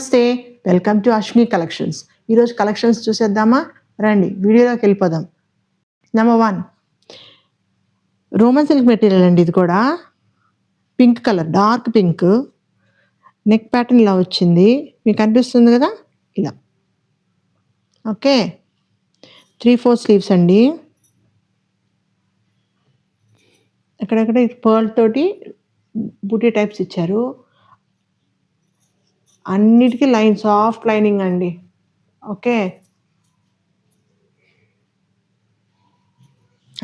నమస్తే, welcome to Ashwini collections. ఈరోజు collections చూసేద్దామా? రండి వీడియోలోకి వెళ్ళిపోదాం. నెంబర్ 1 రోమన్ సిల్క్ మెటీరియల్ అండి. ఇది కూడా pink colour, dark pink. Neck pattern ఇలా వచ్చింది, మీకు కనిపిస్తుంది కదా, ఇలా. ఓకే, 3/4 స్లీవ్స్ అండి. అక్కడక్కడ పర్ల్ తోటి బూటీ టైప్స్ ఇచ్చారు. అన్నిటికీ లైన్, సాఫ్ట్ లైనింగ్ అండి. ఓకే,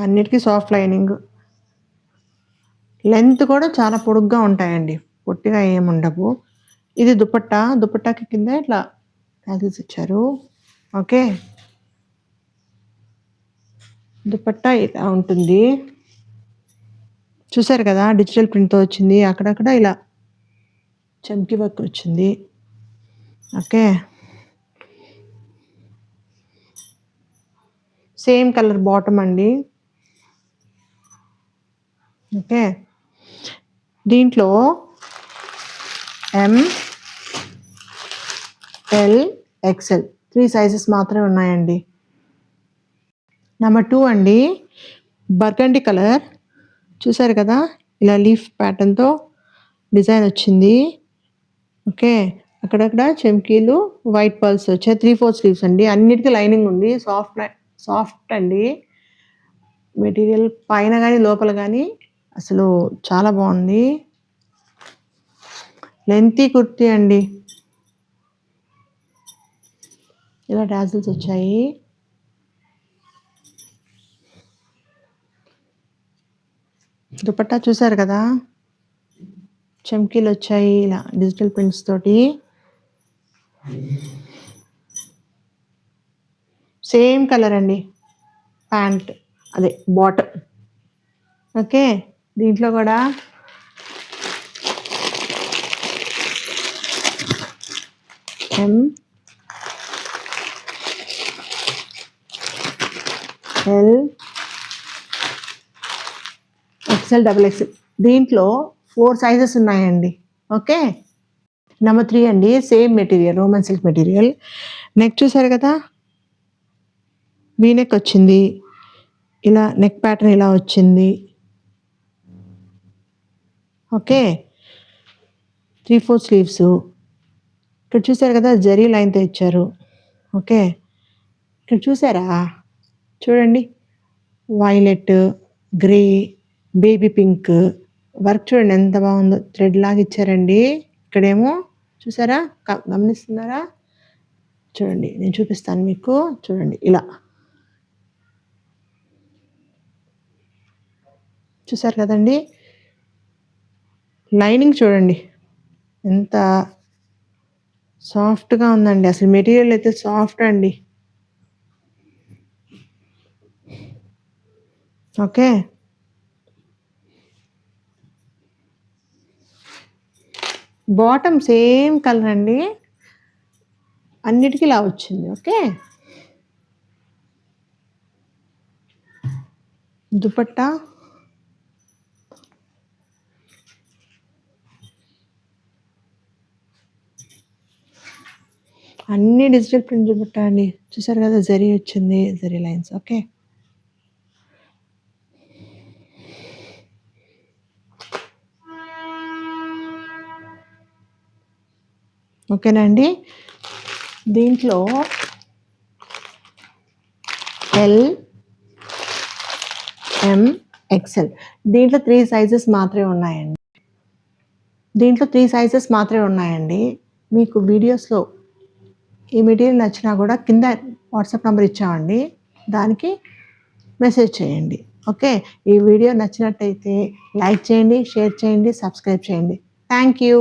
అన్నిటికీ సాఫ్ట్ లైనింగ్. లెంత్ కూడా చాలా పొడుగ్గా ఉంటాయండి, పొట్టిగా ఏమి ఉండవు. ఇది దుపట్టాకి కింద ఇట్లా ట్యాగిల్స్ ఇచ్చారు. ఓకే, దుపట్టా ఇలా ఉంటుంది. చూసారు కదా, డిజిటల్ ప్రింట్తో వచ్చింది. అక్కడక్కడ ఇలా చమ్కీ వర్క్ వచ్చింది. ఓకే, సేమ్ కలర్ బాటమ్ అండి. ఓకే, దీంట్లో ML XL 3 సైజెస్ మాత్రమే ఉన్నాయండి. నెంబర్ 2 అండి, బర్గండి కలర్. చూసారు కదా, ఇలా లీఫ్ ప్యాటర్న్తో డిజైన్ వచ్చింది. ఓకే, అక్కడక్కడ చెమ్కీలు, వైట్ పర్ల్స్ వచ్చాయి. 3/4 స్లీవ్స్ అండి. అన్నిటికీ లైనింగ్ ఉంది. సాఫ్ట్ అండి మెటీరియల్, పైన కానీ లోపల కానీ అసలు చాలా బాగుంది. లెంతీ కుర్తీ అండి. ఇలా డాజిల్స్ వచ్చాయి. దుపట్టా చూసారు కదా, చమ్కీలు వచ్చాయి ఇలా డిజిటల్ ప్రింట్స్ తోటి. సేమ్ కలర్ అండి ప్యాంట్, అదే బాటమ్. ఓకే, దీంట్లో కూడా ML XL XXL. దీంట్లో 4 సైజెస్ ఉన్నాయండి. ఓకే, నెంబర్ 3 అండి, same material, Roman silk material. Neck చూసారు కదా, వీనెక్ వచ్చింది. ఇలా నెక్ ప్యాటర్న్ ఇలా వచ్చింది. Okay, 3/4 sleeves. ఇక్కడ చూసారు కదా, జరీ లైన్తో ఇచ్చారు. ఓకే, ఇక్కడ చూసారా, చూడండి, violet, grey, baby pink work చూడండి ఎంత బాగుందో. థ్రెడ్ లాగా ఇచ్చారండి. ఇక్కడేమో చూసారా, గమనిస్తున్నారా? చూడండి, నేను చూపిస్తాను మీకు. చూడండి, ఇలా చూసారు కదండి. లైనింగ్ చూడండి ఎంత సాఫ్ట్గా ఉందండి. అసలు మెటీరియల్ అయితే సాఫ్ట్ అండి. ఓకే, బాటమ్ సేమ్ కలర్ అండి, అన్నిటికీ ఇలా వచ్చింది. ఓకే, దుపట్టా అన్ని డిజిటల్ ప్రింట్ దుపట్టా అండి. చూసారు కదా, జరీ వచ్చింది, జరీ లైన్స్. ఓకే, ఓకేనా అండి. దీంట్లో LMXL, దీంట్లో 3 సైజెస్ మాత్రమే ఉన్నాయండి. మీకు వీడియోస్లో ఈ మెటీరియల్ నచ్చినా కూడా కింద వాట్సాప్ నెంబర్ ఇచ్చామండి, దానికి మెసేజ్ చేయండి. ఓకే, ఈ వీడియో నచ్చినట్టయితే లైక్ చేయండి, షేర్ చేయండి, సబ్స్క్రైబ్ చేయండి. Thank you.